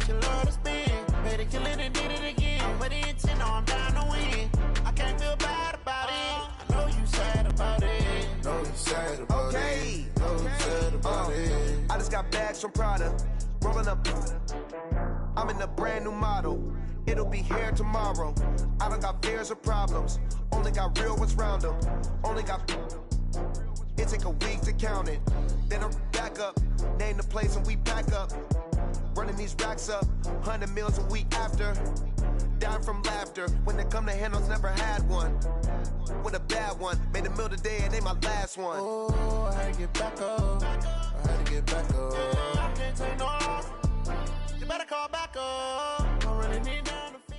you love to spin. Made it killing and did it again. But the intent, no, I'm down to win. I can't feel bad about it. I know you sad about it. Know you sad about it. Know you sad about it. I just got bags from Prada. Rolling up. I'm in a brand new model. It'll be here tomorrow. I don't got fears or problems. Only got real ones round them. Only got. It take a week to count it. Then I back up. Name the place and we pack up. Running these racks up. 100 meals a week after. Dying from laughter. When they come to handles, never had one. With a bad one. Made a meal today and they my last one. Oh, I had to get back up. I had to get back up. I can't take no loss. You better call back up. Don't really need down to feed.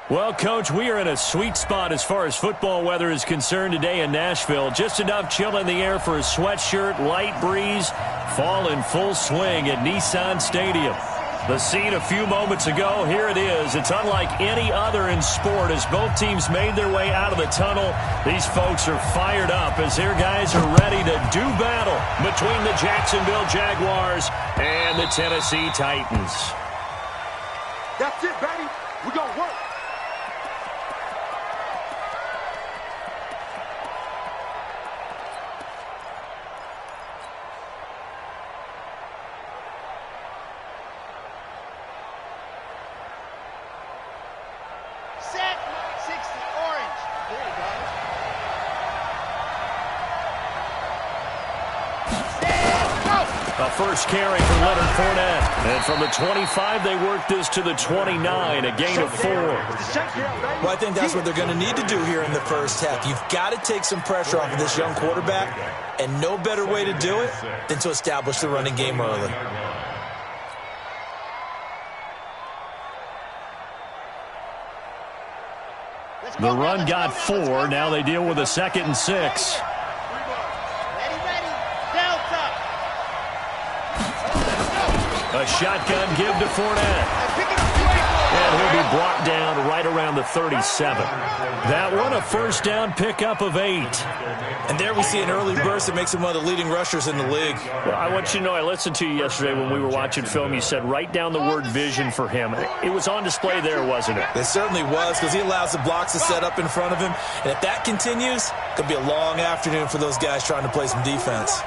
Well, Coach, we are in a sweet spot as far as football weather is concerned today in Nashville. Just enough chill in the air for a sweatshirt, light breeze, fall in full swing at Nissan Stadium. The scene a few moments ago, here it is. It's unlike any other in sport as both teams made their way out of the tunnel. These folks are fired up as their guys are ready to do battle between the Jacksonville Jaguars and the Tennessee Titans. That's it, baby. We're going to work. Set, 60, orange. There you go. Set, go. A first carry for Leonard Fournette. And from the 25, they work this to the 29, a gain of 4. Well, I think that's what they're going to need to do here in the first half. You've got to take some pressure off of this young quarterback, and no better way to do it than to establish the running game early. The run got 4. Now they deal with a 2nd and 6. Ready, ready. Delta. A shotgun give to Fournette. And he'll be brought down right around the 37. That one a first down pickup of 8. And there we see an early burst that makes him one of the leading rushers in the league. Well, I want you to know, I listened to you yesterday when we were watching film. You said write down the word vision for him. It was on display there, wasn't it? It certainly was, because he allows the blocks to set up in front of him. And if that continues, it could be a long afternoon for those guys trying to play some defense.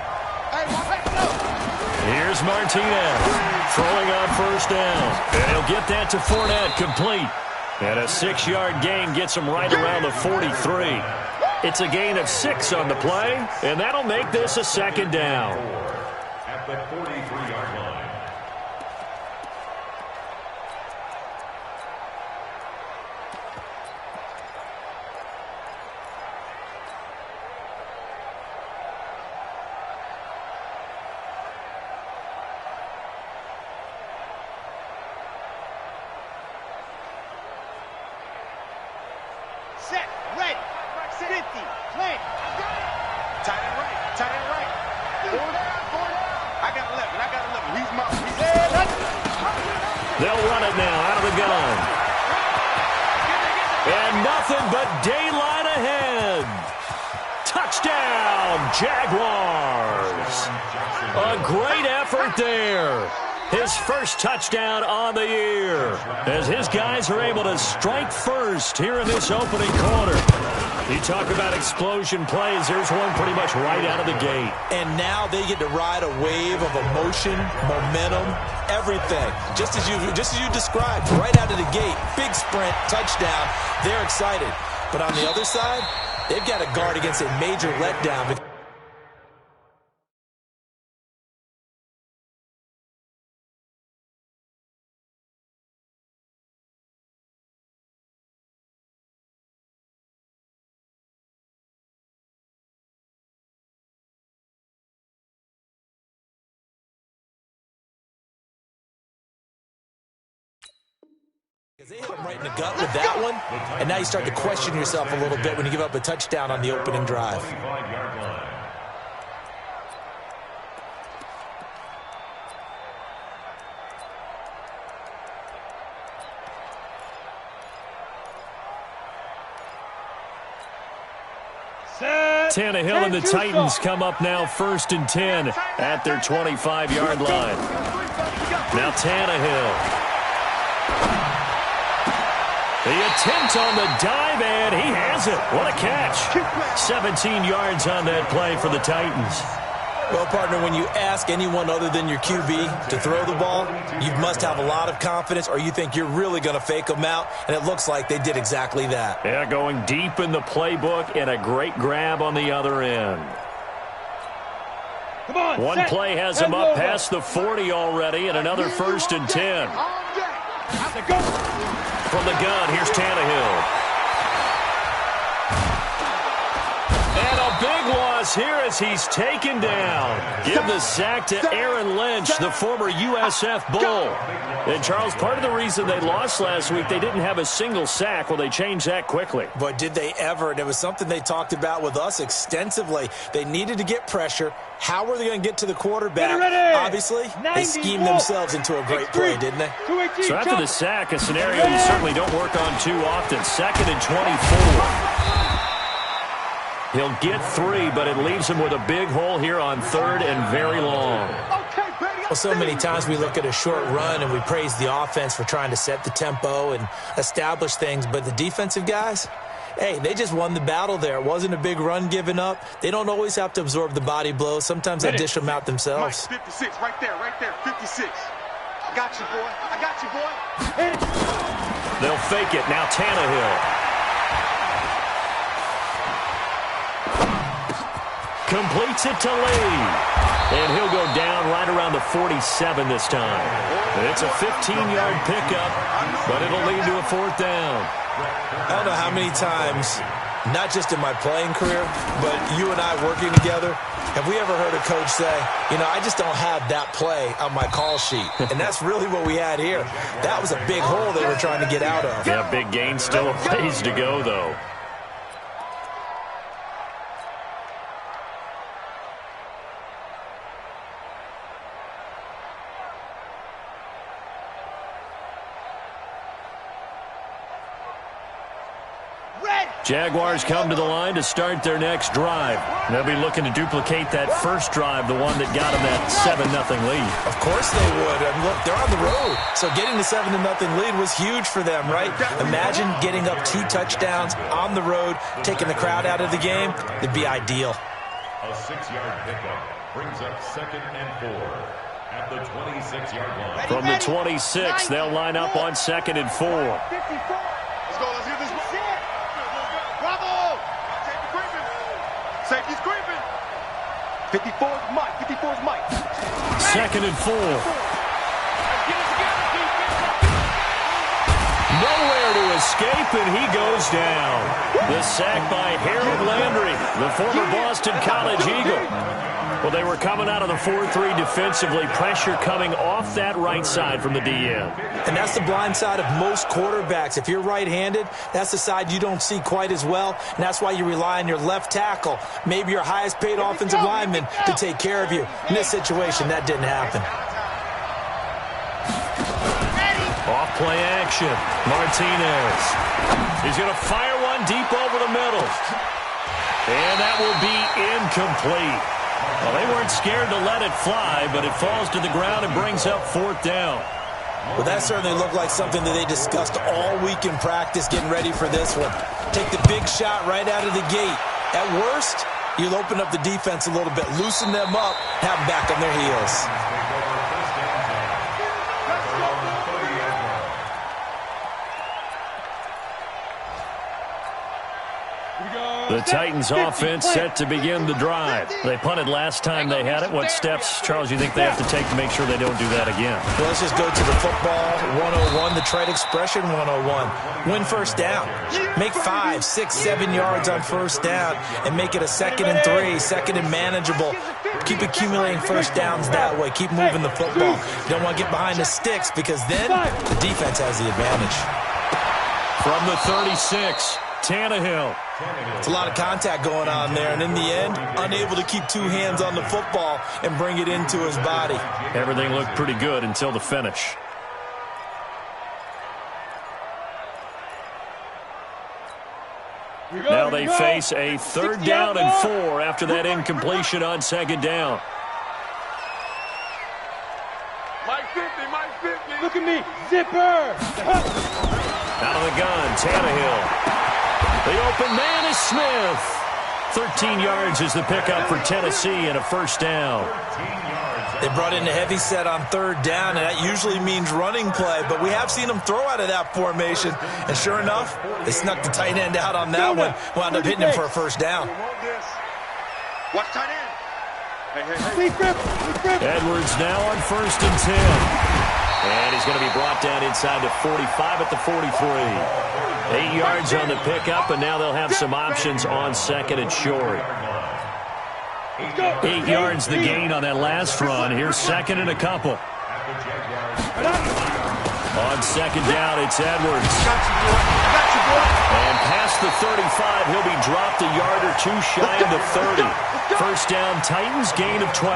Here's Martinez throwing on first down. And he'll get that to Fournette, complete. And a 6-yard gain gets him right around the 43. It's a gain of 6 on the play, and that'll make this a 2nd down. At the 43-yard line. Set, ready. 50, plant. Tight end right. I got 11. He's mine. They'll run it now out of the gun. And nothing but daylight ahead. Touchdown, Jaguars. A great effort there. His first touchdown on the year as his guys are able to strike first here in this opening quarter. You talk about explosion plays. There's one pretty much right out of the gate. And now they get to ride a wave of emotion, momentum, everything. Just as you described, right out of the gate, big sprint, touchdown. They're excited. But on the other side, they've got to guard against a major letdown. They hit him right in the gut with that one, and now you start to question yourself a little bit when you give up a touchdown on the opening drive. Set. Tannehill and the Titans come up now 1st and 10 at their 25-yard line. Now Tannehill. The attempt on the dive, and he has it. What a catch. 17 yards on that play for the Titans. Well, partner, when you ask anyone other than your QB to throw the ball, you must have a lot of confidence, or you think you're really going to fake them out, and it looks like they did exactly that. Yeah, going deep in the playbook and a great grab on the other end. Come on, One play has him up past the 40 already, and another 1st and 10. From the gun, here's Tannehill. And a big loss here as he's taken down. Give the sack to Aaron Lynch, the former USF Bull. And, Charles, part of the reason they lost last week, they didn't have a single sack. Well, they changed that quickly. But did they ever? And it was something they talked about with us extensively. They needed to get pressure. How were they going to get to the quarterback? Obviously, they schemed themselves into a great play, didn't they? So after the sack, a scenario you certainly don't work on too often. 2nd and 24. He'll get 3, but it leaves him with a big hole here on 3rd and very long. Well, so many times we look at a short run and we praise the offense for trying to set the tempo and establish things, but the defensive guys, hey, they just won the battle there. It wasn't a big run given up. They don't always have to absorb the body blows. Sometimes they dish them out themselves. Mike, 56, right there, 56. I got you, boy. They'll fake it. Now Tannehill. Completes it to Lee. And he'll go down right around the 47 this time. It's a 15-yard pickup, but it'll lead to a 4th down. I don't know how many times, not just in my playing career, but you and I working together, have we ever heard a coach say, you know, I just don't have that play on my call sheet. And that's really what we had here. That was a big hole they were trying to get out of. Yeah, big gain, still a ways to go, though. Jaguars come to the line to start their next drive. They'll be looking to duplicate that first drive, the one that got them that 7-0 lead. Of course they would. And look, they're on the road. So getting the 7-0 lead was huge for them, right? Imagine getting up 2 touchdowns on the road, taking the crowd out of the game. It'd be ideal. A 6-yard pickup brings up 2nd and 4 at the 26-yard line. From the 26, they'll line up on 2nd and 4. Let's go, let's get this. Bravo! Safety's creeping. 54's Mike. 54's Mike. 2nd and 4. Nowhere to escape, and he goes down. The sack by Harold Landry, the former Boston College Eagle. Well, they were coming out of the 4-3 defensively. Pressure coming off that right side from the DN. And that's the blind side of most quarterbacks. If you're right-handed, that's the side you don't see quite as well. And that's why you rely on your left tackle, maybe your highest-paid offensive lineman, to take care of you. In this situation, that didn't happen. Off-play action. Martinez. He's going to fire one deep over the middle. And that will be incomplete. Well, they weren't scared to let it fly, but it falls to the ground and brings up 4th down. Well, that certainly looked like something that they discussed all week in practice getting ready for this one. Take the big shot right out of the gate. At worst, you'll open up the defense a little bit, loosen them up, have them back on their heels. The Titans offense set to begin the drive. They punted last time they had it. What steps, Charles, you think they have to take to make sure they don't do that again? Well, let's just go to the football 101, the trite expression 101. Win first down. Make 5, 6, 7 yards on first down and make it a 2nd and 3, 2nd and manageable. Keep accumulating first downs that way. Keep moving the football. You don't want to get behind the sticks because then the defense has the advantage. From the 36, Tannehill. It's a lot of contact going on there, and in the end, unable to keep 2 hands on the football and bring it into his body. Everything looked pretty good until the finish. Now they face a 3rd down and 4 after that incompletion on 2nd down. Mike 50, Mike 50. Look at me, zipper. Out of the gun, Tannehill. The open man is Smith. 13 yards is the pickup for Tennessee and a 1st down. They brought in a heavy set on 3rd down, and that usually means running play, but we have seen them throw out of that formation, and sure enough, they snuck the tight end out on that one, wound up hitting him for a 1st down. Watch tight end. Hey. Edwards now on 1st and 10. And he's going to be brought down inside the 45 at the 43. 8 yards on the pickup, and now they'll have some options on 2nd and short. 8 yards the gain on that last run. Here's 2nd and a couple. On 2nd down, it's Edwards. And past the 35, he'll be dropped a yard or 2 shy of the 30. 1st down, Titans, gain of 12.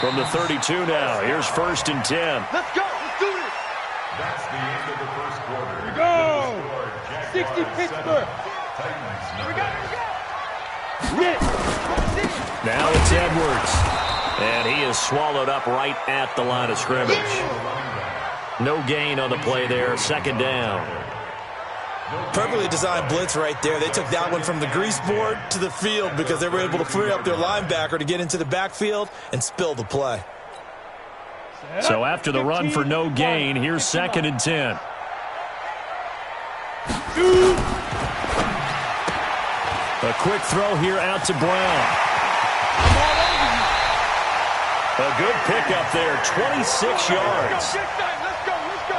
From the 32 now, here's 1st and 10. Let's go. Let's do this. That's the end of the 1st quarter. Here we go. 60 Pittsburgh. Here we go. Now it's Edwards. And he is swallowed up right at the line of scrimmage. No gain on the play there. 2nd down. Perfectly designed blitz right there. They took that one from the grease board to the field because they were able to free up their linebacker to get into the backfield and spill the play. So after the run for no gain, here's 2nd and 10. A quick throw here out to Brown. A good pickup there, 26 yards.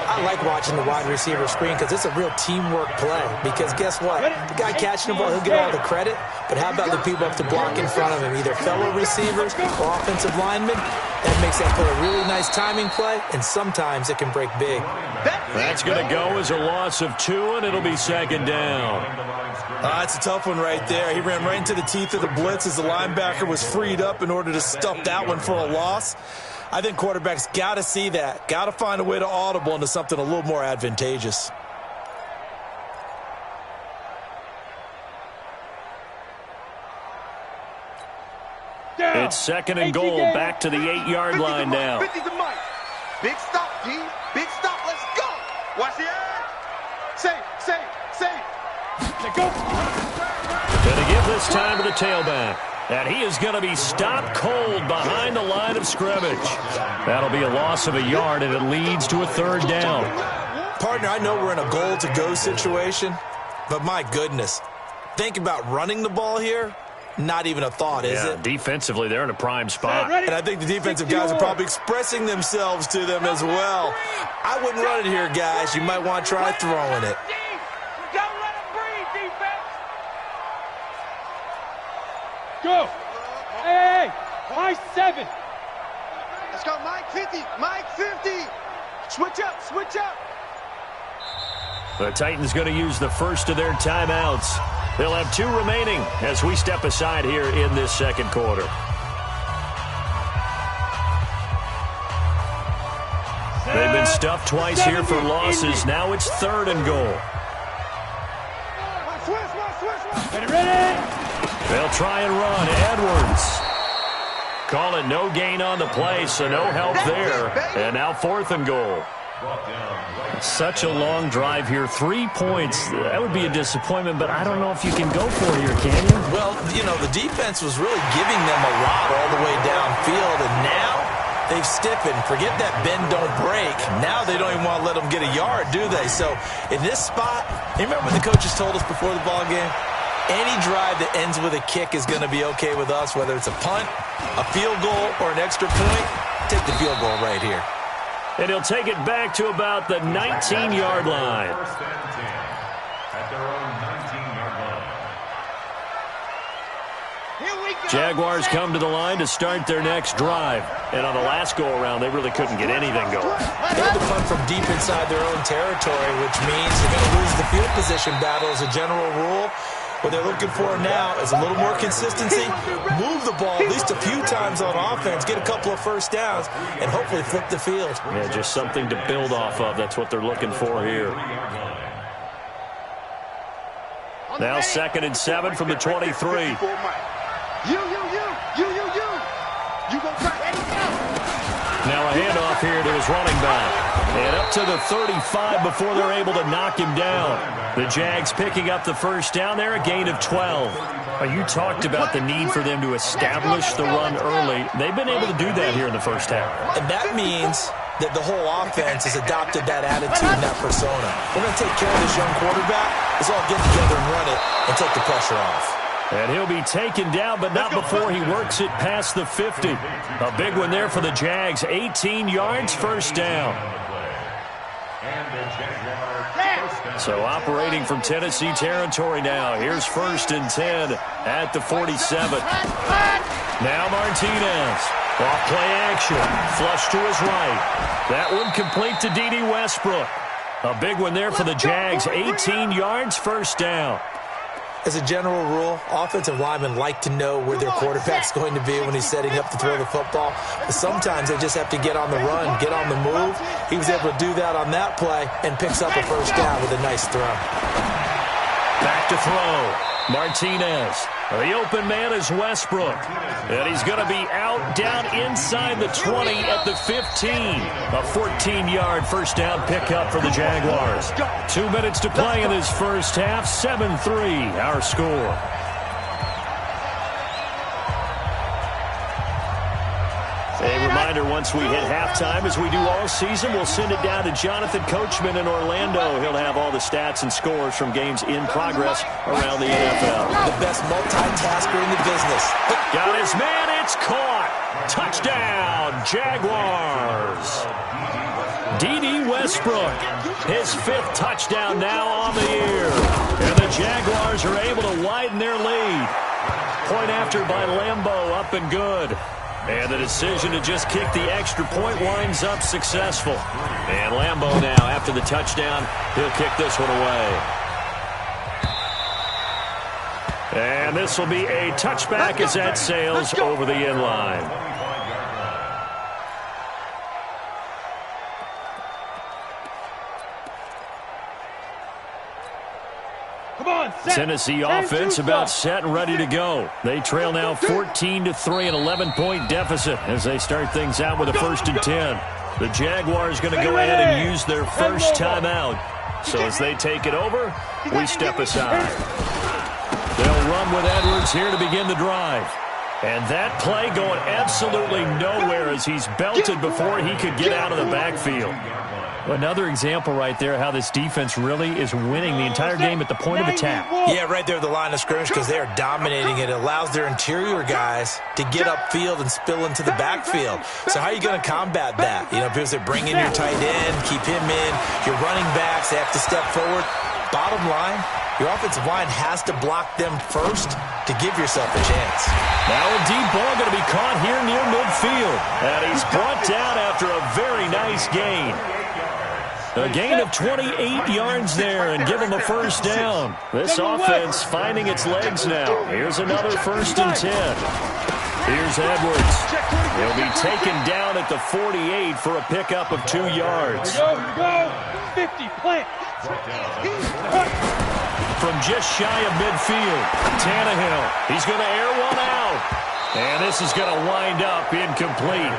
I like watching the wide receiver screen because it's a real teamwork play. Because guess what? The guy catching the ball, he'll get all the credit. But how about the people up to block in front of him? Either fellow receivers or offensive linemen. That makes that play a really nice timing play, and sometimes it can break big. That's going to go as a loss of 2, and it'll be 2nd down. That's a tough one right there. He ran right into the teeth of the blitz as the linebacker was freed up in order to stuff that one for a loss. I think quarterbacks got to see that. Got to find a way to audible into something a little more advantageous. It's 2nd and goal. Back to the 8-yard line now. 50 to Mike. Big stop, D. Big stop. Let's go. Watch the edge. Save. Let go. Going to give this time to the tailback. And he is going to be stopped cold behind the line of scrimmage. That'll be a loss of a yard, and it leads to a 3rd down. Partner, I know we're in a goal-to-go situation, but my goodness, think about running the ball here. Not even a thought, is it? Defensively, they're in a prime spot. And I think the defensive guys are probably expressing themselves to them as well. I wouldn't run it here, guys. You might want to try throwing it. Don't let him breathe, defense. Go. Hey, Mike 7. Let's go, Mike 50. Mike 50. Switch up. The Titans going to use the first of their timeouts. They'll have 2 remaining as we step aside here in this 2nd quarter. They've been stuffed twice here for losses. Now it's 3rd and goal. Ready. They'll try and run. Edwards. Call it no gain on the play, so no help there. And now 4th and goal. Such a long drive here. 3 points. That would be a disappointment, but I don't know if you can go for it here, can you? Well, you know, the defense was really giving them a lot all the way downfield, and now they've stiffened. Forget that bend, don't break. Now they don't even want to let them get a yard, do they? So in this spot, you remember what the coaches told us before the ball game? Any drive that ends with a kick is going to be okay with us, whether it's a punt, a field goal, or an extra point. Take the field goal right here. And he'll take it back to about the 19-yard line. First and 10 at their own 19-yard line. Jaguars come to the line to start their next drive. And on the last go-around, they really couldn't get anything going. They had to punt from deep inside their own territory, which means they're going to lose the field position battle as a general rule. What they're looking for now is a little more consistency, move the ball at least a few times on offense, get a couple of first downs, and hopefully flip the field. Yeah, just something to build off of. That's what they're looking for here. Now 2nd and 7 from the 23. You gonna try anything else? Now a handoff here to his running back. And up to the 35 before they're able to knock him down. The Jags picking up the first down there, a gain of 12. You talked about the need for them to establish the run early. They've been able to do that here in the first half. And that means that the whole offense has adopted that attitude and that persona. We're going to take care of this young quarterback. Let's all get together and run it and take the pressure off. And he'll be taken down, but not before he works it past the 50. A big one there for the Jags. 18 yards, first down. So operating from Tennessee territory now. Here's 1st and 10 at the 47. Now Martinez. Off play action. Flush to his right. That one complete to D.D. Westbrook. A big one there for the Jags. 18 yards, first down. As a general rule, offensive linemen like to know where their quarterback's going to be when he's setting up to throw the football. But sometimes they just have to get on the run, get on the move. He was able to do that on that play and picks up a first down with a nice throw. Back to throw. Martinez. The open man is Westbrook. And he's going to be out down inside the 20 at the 15. A 14-yard first down pickup for the Jaguars. 2 minutes to play in this first half. 7-3 our score. A reminder, once we hit halftime, as we do all season, we'll send it down to Jonathan Coachman in Orlando. He'll have all the stats and scores from games in progress around the NFL. The best multitasker in the business. Got his man, it's caught. Touchdown, Jaguars. D.D. Westbrook, his 5th touchdown now on the year. And the Jaguars are able to widen their lead. Point after by Lambeau, up and good. And the decision to just kick the extra point winds up successful. And Lambeau now, after the touchdown, he'll kick this one away. And this will be a touchback as that sails over the end line. Tennessee offense about set and ready to go. They trail now 14-3, an 11-point deficit as they start things out with a 1st and 10. The Jaguars going to go ahead and use their first timeout. So as they take it over, we step aside. They'll run with Edwards here to begin the drive. And that play going absolutely nowhere as he's belted before he could get out of the backfield. Another example right there how this defense really is winning the entire game at the point of attack. Yeah, right there at the line of scrimmage because they are dominating it. It allows their interior guys to get upfield and spill into the backfield. So how are you going to combat that? You know, people say bring in your tight end, keep him in. Your running backs, they have to step forward. Bottom line, your offensive line has to block them first to give yourself a chance. Now a deep ball going to be caught here near midfield. And he's brought down after a very nice gain. A gain of 28 yards there and give him a first down. This offense finding its legs now. Here's another 1st and 10. Here's Edwards. He'll be taken down at the 48 for a pickup of 2 yards. Here we go. 50, plant. From just shy of midfield, Tannehill. He's going to air one out. And this is going to wind up incomplete.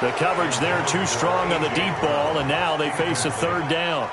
The coverage there too strong on the deep ball, and now they face a 3rd down.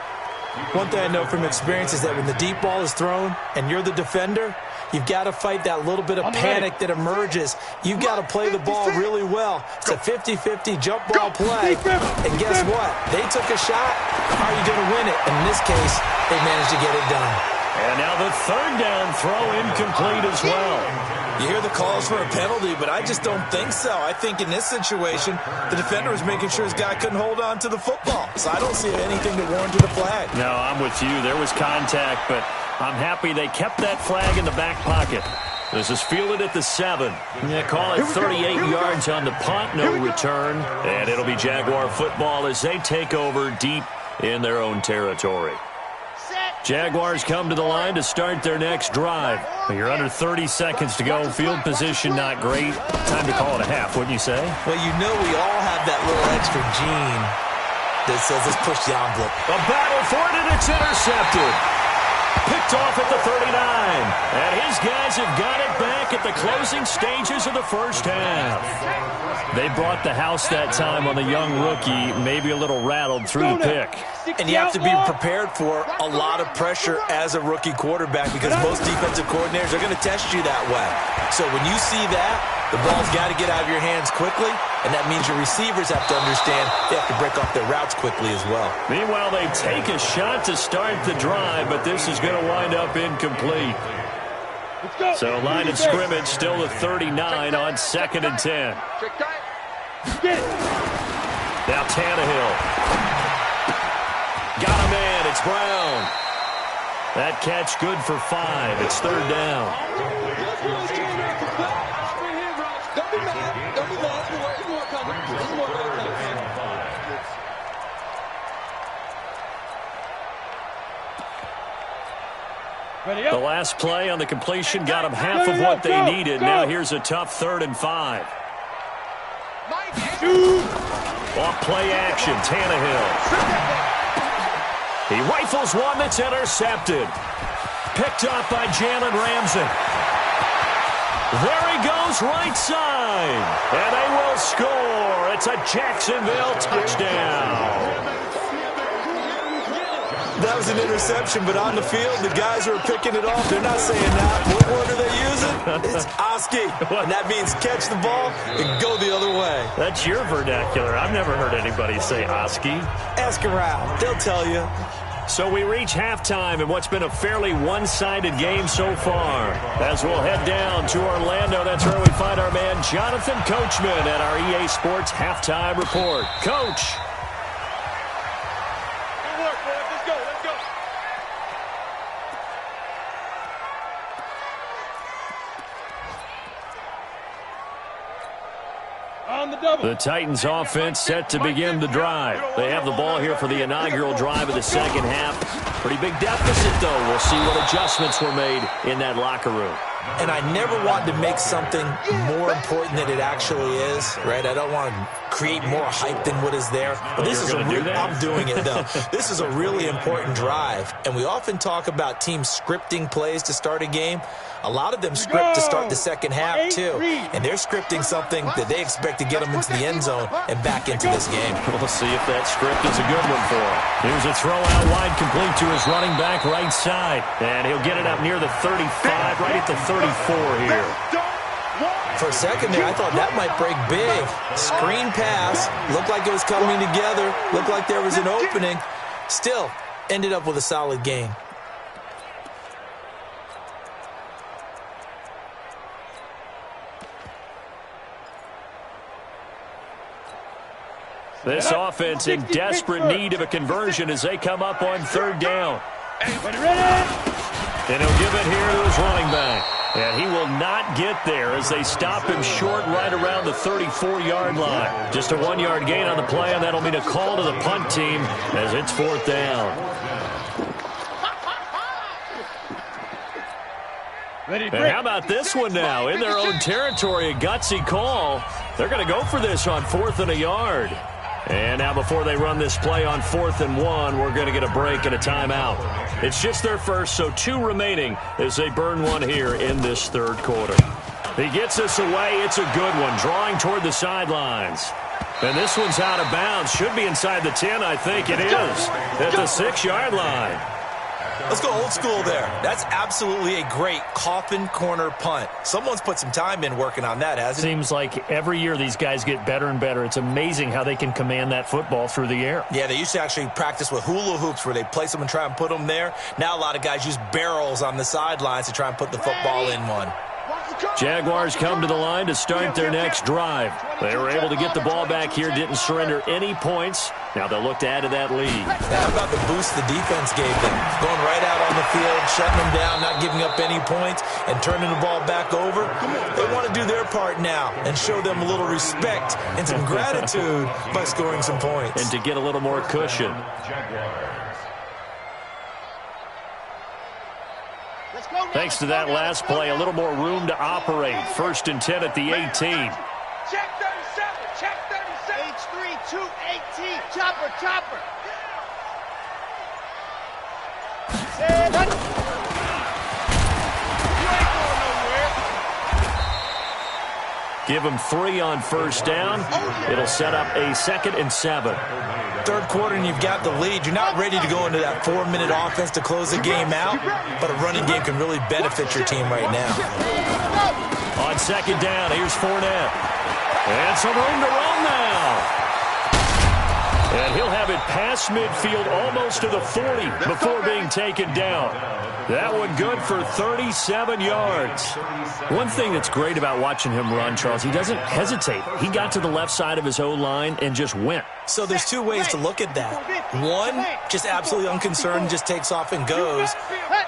One thing I know from experience is that when the deep ball is thrown and you're the defender, you've got to fight that little bit of panic that emerges. You've got to play the ball really well. It's a 50-50 jump ball play. And guess what? They took a shot. How are you going to win it? And in this case, they managed to get it done. And now the 3rd down throw incomplete as well. You hear the calls for a penalty, but I just don't think so. I think in this situation, the defender was making sure his guy couldn't hold on to the football. So I don't see anything that warranted a flag. No, I'm with you. There was contact, but I'm happy they kept that flag in the back pocket. This is fielded at the 7. They call it 38 yards on the punt, no return. And it'll be Jaguar football as they take over deep in their own territory. Jaguars come to the line to start their next drive. You're under 30 seconds to go. Field position not great. Time to call it a half, wouldn't you say? Well, you know we all have that little extra gene that says let's push the envelope. A battle for it, and it's intercepted. Picked off at the 39. And his guys have got it back at the closing stages of the first half. They brought the house that time on the young rookie, maybe a little rattled through the pick. And you have to be prepared for a lot of pressure as a rookie quarterback because most defensive coordinators are going to test you that way. So when you see that, the ball's got to get out of your hands quickly, and that means your receivers have to understand they have to break off their routes quickly as well. Meanwhile, they take a shot to start the drive, but this is going to wind up incomplete. So line of scrimmage still the 39 on 2nd and 10. Now Tannehill. Got a man. It's Brown. That catch good for 5. It's 3rd down. The last play on the completion got them half of what they needed. Now here's a tough 3rd and 5. Off play action, Tannehill. He rifles one that's intercepted. Picked up by Jalen Ramsey. There he goes, right side. And they will score. It's a Jacksonville touchdown. That was an interception, but on the field, the guys who are picking it off, they're not saying that. What word are they using? It's Oski. And that means catch the ball and go the other way. That's your vernacular. I've never heard anybody say Oski. Ask around. They'll tell you. So we reach halftime in what's been a fairly one-sided game so far. As we'll head down to Orlando, that's where we find our man Jonathan Coachman at our EA Sports Halftime Report. Coach. The Titans offense set to begin the drive. They have the ball here for the inaugural drive of the second half. Pretty big deficit, though. We'll see what adjustments were made in that locker room. And I never want to make something more important than it actually is, right? I don't want to create more hype than what is there. But this is I'm doing it, though. This is a really important drive. And we often talk about teams scripting plays to start a game. A lot of them script to start the second half, too. And they're scripting something that they expect to get them into the end zone and back into this game. We'll see if that script is a good one for him. Here's a throw out wide, complete to his running back right side. And he'll get it up near the 35, right at the 34 here. For a second there, I thought that might break big. Screen pass. Looked like it was coming together. Looked like there was an opening. Still, ended up with a solid game. This offense in desperate need of a conversion as they come up on 3rd down. And he'll give it here to his running back. And he will not get there as they stop him short right around the 34-yard line. Just a 1-yard gain on the play, and that'll mean a call to the punt team as it's 4th down. And how about this one now? In their own territory, a gutsy call. They're going to go for this on 4th and a yard. And now before they run this play on 4th and 1, we're going to get a break and a timeout. It's just their first, so 2 remaining as they burn one here in this 3rd quarter. He gets this away. It's a good one, drawing toward the sidelines. And this one's out of bounds. Should be inside the 10, I think it is, at the 6-yard line. Let's go old school there. That's absolutely a great coffin corner punt. Someone's put some time in working on that, hasn't it? Seems like every year these guys get better and better. It's amazing how they can command that football through the air. Yeah, they used to actually practice with hula hoops where they place them and try and put them there. Now a lot of guys use barrels on the sidelines to try and put the football in one. Jaguars come to the line to start their next drive. They were able to get the ball back here, didn't surrender any points. Now they'll look to add to that lead. How about the boost the defense gave them? Going right out on the field, shutting them down, not giving up any points, and turning the ball back over. They want to do their part now and show them a little respect and some gratitude by scoring some points. And to get a little more cushion. Thanks to that last play, a little more room to operate. 1st and 10 at the 18. Check 37, check 37. H3, 218, chopper, chopper. Give him 3 on first down. It'll set up a 2nd and 7. Third quarter and you've got the lead. You're not ready to go into that 4-minute offense to close the game out, but a running game can really benefit your team right now. On 2nd down, here's Fournette. And some room to run now. And he'll have it past midfield almost to the 40 before being taken down. That one good for 37 yards. One thing that's great about watching him run, Charles, he doesn't hesitate. He got to the left side of his O-line and just went. So there's 2 ways to look at that. One, just absolutely unconcerned, just takes off and goes.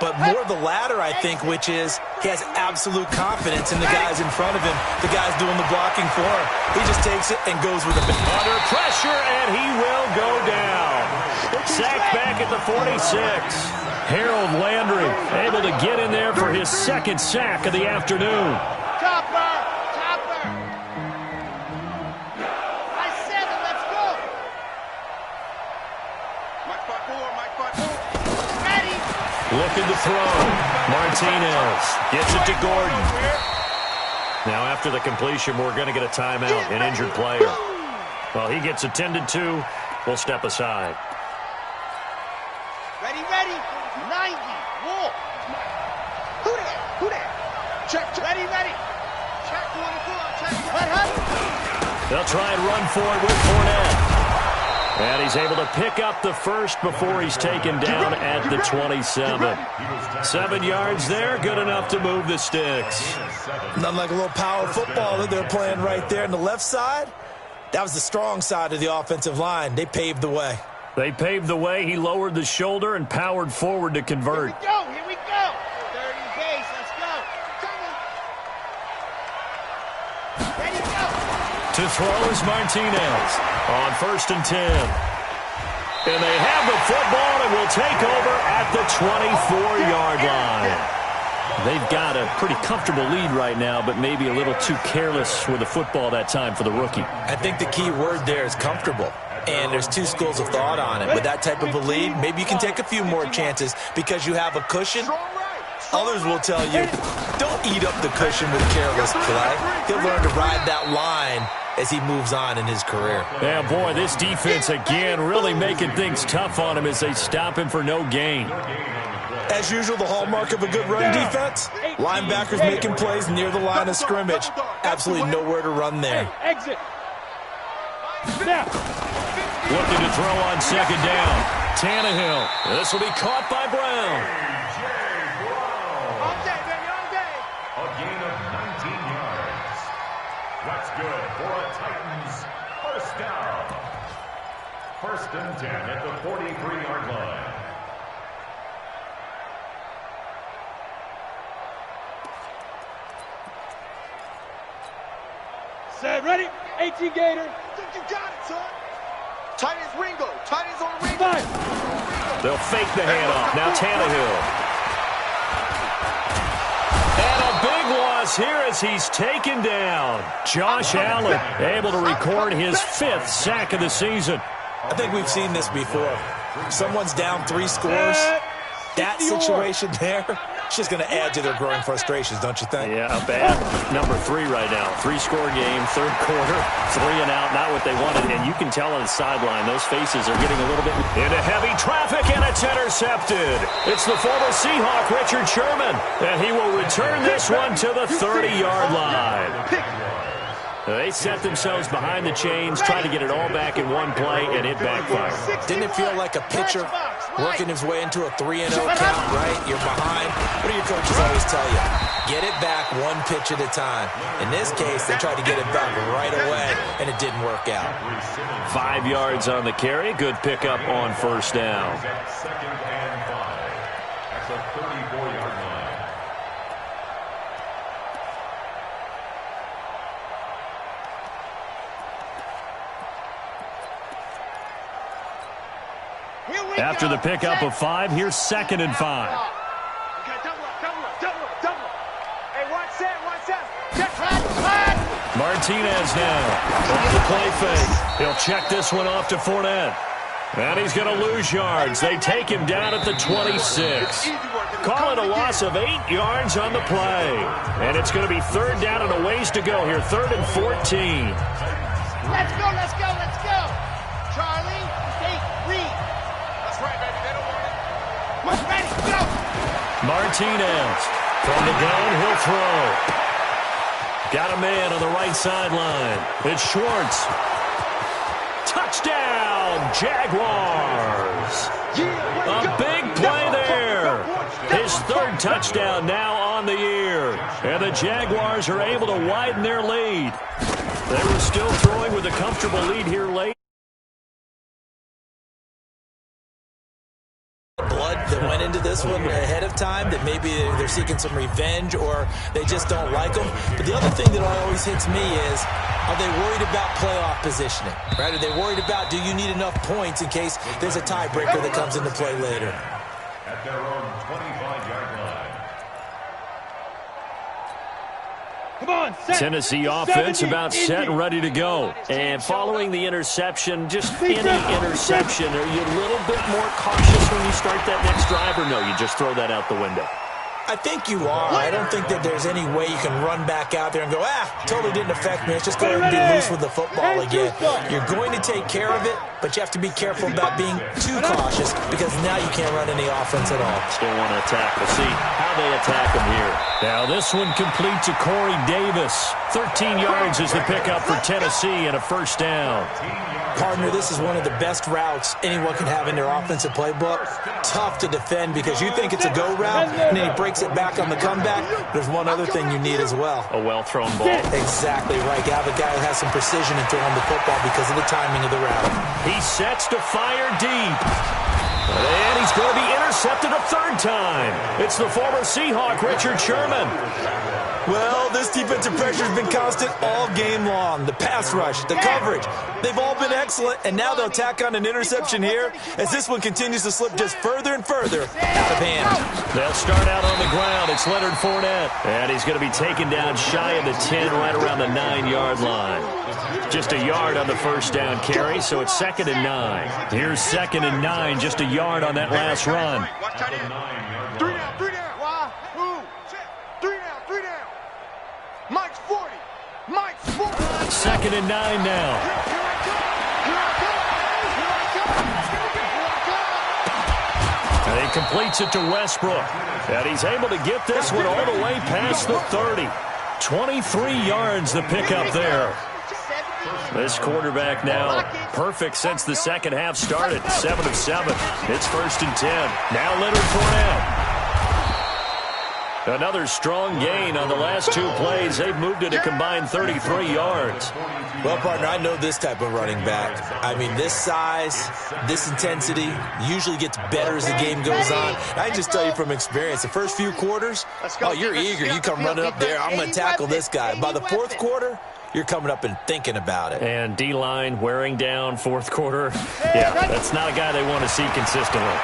But more the latter, I think, which is he has absolute confidence in the guys in front of him, the guys doing the blocking for him. He just takes it and goes with it. Under pressure, and he will go down. Sacked back at the 46. Harold Landry able to get in there for his 2nd sack of the afternoon. Topper! I said it, let's go! Mike 5-4. Ready! Looking to throw. Martinez gets it to Gordon. Now after the completion, we're going to get a timeout, an injured player. Well, he gets attended to. We'll step aside. Ready, 90, Wolf. Who there? Check. Ready. Check 44, check. They'll try and run for it with Fournette. And he's able to pick up the first before he's taken down at the 27. 7 yards there, good enough to move the sticks. Nothing like a little power football that they're playing right there on the left side. That was the strong side of the offensive line. They paved the way. They paved the way. He lowered the shoulder and powered forward to convert. Here we go. 30 base, let's go. Ready, go. To throw is Martinez on 1st and 10. And they have the football and will take over at the 24-yard line. They've got a pretty comfortable lead right now, but maybe a little too careless with the football that time for the rookie. I think the key word there is comfortable. And there's 2 schools of thought on it. With that type of a lead, maybe you can take a few more chances because you have a cushion. Others will tell you, don't eat up the cushion with careless play. He'll learn to ride that line as he moves on in his career. Yeah, boy, this defense again really making things tough on him as they stop him for no gain. As usual, the hallmark of a good run defense, linebackers making plays near the line of scrimmage. Absolutely nowhere to run there. Exit. Now. Looking to throw on 2nd down. Tannehill. This will be caught by Brown. All day, baby, all day. A gain of 19 yards. That's good for a Titans first down. 1st and 10 at the 43-yard line. Set, ready? 18 Gator. You got it, son. Tight ends Ringo. Tight ends on Ringo. They'll fake the handoff. Now Tannehill. And a big loss here as he's taken down. Josh Allen able to record his 5th sack of the season. I think we've seen this before. Someone's down 3 scores. That situation there, it's just going to add to their growing frustrations, don't you think? Yeah, a bad number 3 right now. 3-score game, 3rd quarter, 3 and out, not what they wanted. And you can tell on the sideline, those faces are getting a little bit into heavy traffic, and it's intercepted. It's the former Seahawk, Richard Sherman, and he will return this one to the 30-yard line. They set themselves behind the chains, trying to get it all back in one play, and it backfired. Didn't it feel like a pitcher working his way into a 3-0 count, right? You're behind. What do your coaches always tell you? Get it back 1 pitch at a time. In this case, they tried to get it back right away, and it didn't work out. 5 yards on the carry. Good pickup on 1st down. 2nd and 5 at the 34-yard line. After the pickup of 5, here's 2nd and 5. Okay, double up. Hey, one set. Check. Martinez now on the play fake. He'll check this one off to Fournette. And he's going to lose yards. They take him down at the 26. Easy work call it a loss of 8 yards on the play. And it's going to be 3rd down and a ways to go here, 3rd and 14. Let's go, let's go, let's go. Charlie, take, read. That's right, baby. They don't want it. Ready, go. Martinez from the gun, he'll throw. Got a man on the right sideline. It's Schwartz. Touchdown, Jaguars. A big play there. His 3rd touchdown now on the year. And the Jaguars are able to widen their lead. They were still throwing with a comfortable lead here late. Blood that went into this one ahead of time, that maybe they're seeking some revenge or they just don't like them. But the other thing that always hits me is, are they worried about playoff positioning? Right? Are they worried about, do you need enough points in case there's a tiebreaker that comes into play later? At their own 25-yard line. Come on, set. Tennessee offense about set and ready to go. And following the interception, just any interception, are you a little bit more cautious when you start that next drive, or no, you just throw that out the window? I think you are. I don't think that there's any way you can run back out there and go, totally didn't affect me. Let's just go ahead and be loose with the football again. You're going to take care of it, but you have to be careful about being too cautious because now you can't run any offense at all. Still want to attack. We'll see how they attack him here. Now this one complete to Corey Davis. 13 yards is the pickup for Tennessee and a 1st down. Partner, this is one of the best routes anyone can have in their offensive playbook. Tough to defend because you think it's a go route, and then he breaks it back on the comeback. There's one other thing you need as well. A well-thrown ball. Exactly right. You have a guy who has some precision in throwing the football because of the timing of the route. He sets to fire deep. And he's going to be intercepted a 3rd time. It's the former Seahawk, Richard Sherman. Well, this defensive pressure has been constant all game long. The pass rush, the coverage, they've all been excellent, and now they'll tack on an interception here as this one continues to slip just further and further out of hand. They'll start out on the ground. It's Leonard Fournette, and he's going to be taken down shy of the 10, right around the 9-yard line. Just a yard on the 1st down carry, so it's 2nd and 9. Here's 2nd and 9, just a yard on that last run. 3 down, 3 down. Why? Who? 3 down, 3 down. Mike's 40. Mike's 40. 2nd and 9 now. And he completes it to Westbrook. And he's able to get this one all the way past the 30. 23 yards the pickup there. This quarterback now perfect since the second half started. 7 of 7. It's 1st and 10. Now Leonard Fournette. Another strong gain on the last 2 plays. They've moved it a combined 33 yards. Well, partner, I know this type of running back. I mean, this size, this intensity usually gets better as the game goes on. I can just tell you from experience, the first few quarters, you're eager. You come running up there, I'm going to tackle this guy. By the 4th quarter, you're coming up and thinking about it. And D-line wearing down 4th quarter. Yeah, that's not a guy they want to see consistently.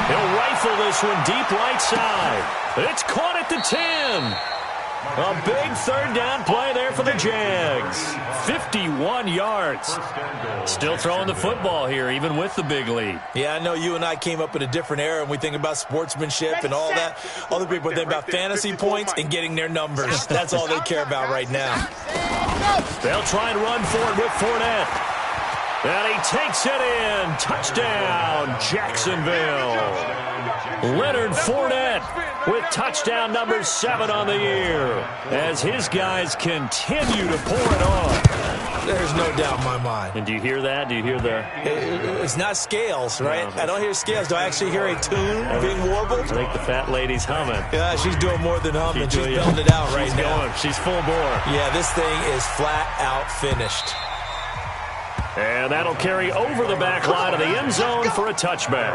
He'll rifle this one deep right side. It's caught at the 10. A big 3rd down play there for the Jags. 51 yards. Still throwing the football here, even with the big lead. Yeah, I know you and I came up in a different era, and we think about sportsmanship and all that. Other people think about fantasy points and getting their numbers. That's all they care about right now. They'll try and run for it with Fournette. And he takes it in. Touchdown, Jacksonville. Leonard Fournette with touchdown number 7 on the year as his guys continue to pour it on. There's no doubt in my mind. And do you hear that? Do you hear the... It's not scales, right? No, I don't hear scales. Do I actually hear a tune being warbled? I think the fat lady's humming. Yeah, she's doing more than humming. She's belting it out right now. Going. She's full bore. Yeah, this thing is flat out finished. And that'll carry over the back line of the end zone for a touchback.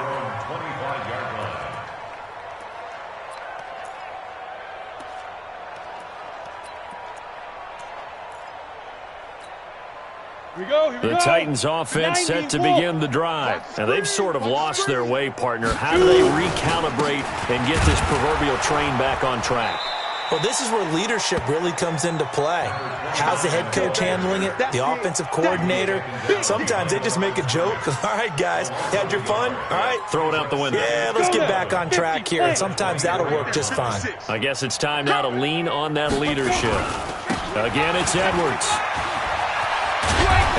Here we the go. Titans offense set to begin the drive. And they've sort of lost their way, partner. How do they recalibrate and get this proverbial train back on track? Well, this is where leadership really comes into play. How's the head coach handling it? The offensive coordinator? Sometimes they just make a joke. All right, guys, you had your fun? All right. Throw it out the window. Yeah, let's get back on track here, and sometimes that'll work just fine. I guess it's time now to lean on that leadership. Again, it's Edwards.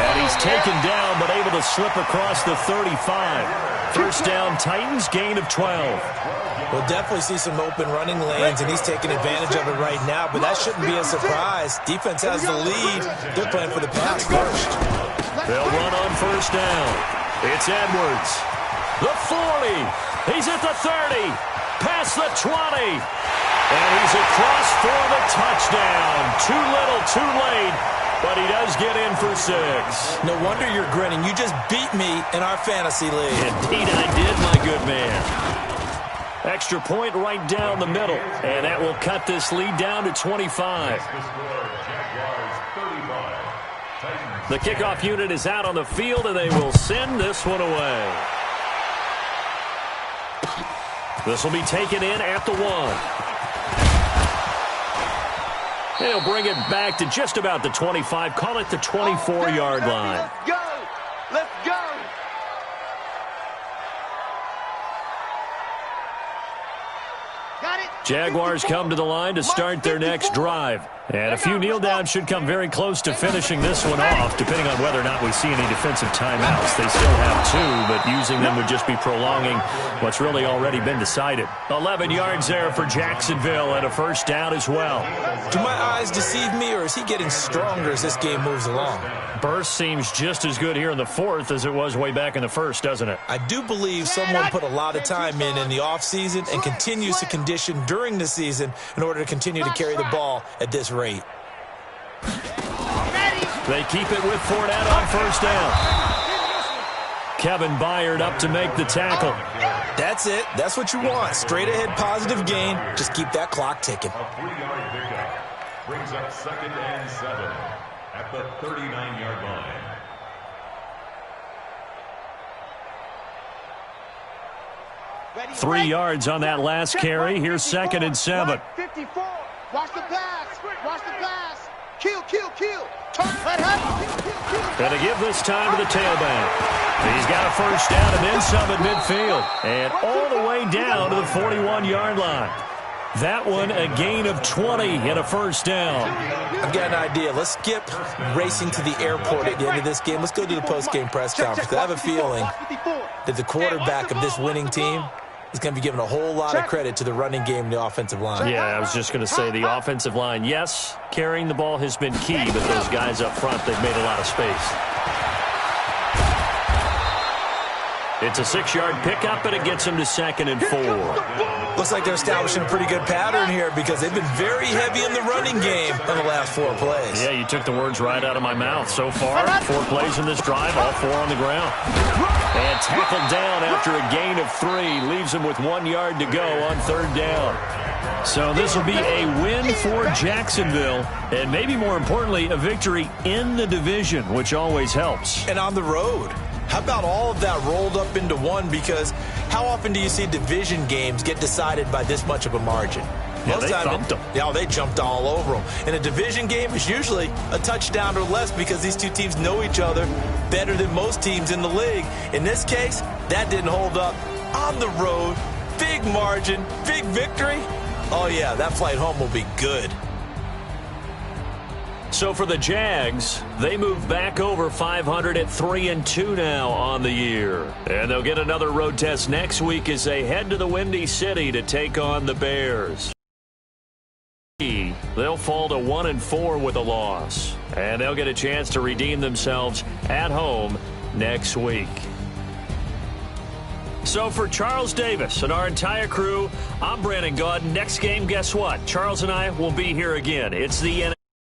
And he's taken down, but able to slip across the 35. First down, Titans, gain of 12. We'll definitely see some open running lanes, and he's taking advantage of it right now, but that shouldn't be a surprise. Defense has the lead. They're playing for the pass first. They'll run on first down. It's Edwards. The 40. He's at the 30. Past the 20. And he's across for the touchdown. Too little, too late. But he does get in for 6. No wonder you're grinning. You just beat me in our fantasy league. Indeed I did, my good man. Extra point right down the middle. And that will cut this lead down to 25. The kickoff unit is out on the field, and they will send this one away. This will be taken in at the 1. They'll bring it back to just about the 25. Call it the 24-yard line. Let's go! Let's go! Jaguars come to the line to start their next drive. And a few kneel downs should come very close to finishing this one off, depending on whether or not we see any defensive timeouts. They still have 2, but using them would just be prolonging what's really already been decided. 11 yards there for Jacksonville and a first down as well. Do my eyes deceive me, or is he getting stronger as this game moves along? Burst seems just as good here in the 4th as it was way back in the 1st, doesn't it? I do believe someone put a lot of time in the offseason and continues to condition during the season in order to continue to carry the ball at this rate. They keep it with Fournette on first down. Kevin Byard up to make the tackle. That's it. That's what you want. Straight ahead positive gain. Just keep that clock ticking. A 3-yard pickup brings up 2nd and 7 at the 39-yard line. Ready, 3 yards on that last carry. Here's 2nd and 7. 54. Watch the pass. Watch the pass. Kill, kill, kill. Turn it up. And to give this time to the tailback. He's got a first down and then some at midfield. And all the way down to the 41-yard line. That one a gain of 20 and a first down. I've got an idea. Let's skip racing to the airport at the end of this game. Let's go to the post-game press conference. I have a feeling that the quarterback of this winning team is going to be given a whole lot of credit to the running game and the offensive line. Yeah, I was just going to say the offensive line, yes, carrying the ball has been key, but those guys up front, they've made a lot of space. It's a 6-yard pickup, and it gets him to 2nd and 4. Looks like they're establishing a pretty good pattern here because they've been very heavy in the running game in the last 4 plays. Yeah, you took the words right out of my mouth. So far, 4 plays in this drive, all 4 on the ground. And tackled down after a gain of 3. Leaves him with 1 yard to go on 3rd down. So this will be a win for Jacksonville, and maybe more importantly, a victory in the division, which always helps. And on the road. How about all of that rolled up into one? Because how often do you see division games get decided by this much of a margin? Yeah, they thumped them. Yeah, they jumped all over them. And a division game is usually a touchdown or less because these two teams know each other better than most teams in the league. In this case, that didn't hold up. On the road, big margin, big victory. Oh, yeah, that flight home will be good. So for the Jags, they move back over 500 at 3-2 now on the year. And they'll get another road test next week as they head to the Windy City to take on the Bears. They'll fall to 1-4 with a loss. And they'll get a chance to redeem themselves at home next week. So for Charles Davis and our entire crew, I'm Brandon Gaudin. Next game, guess what? Charles and I will be here again. It's the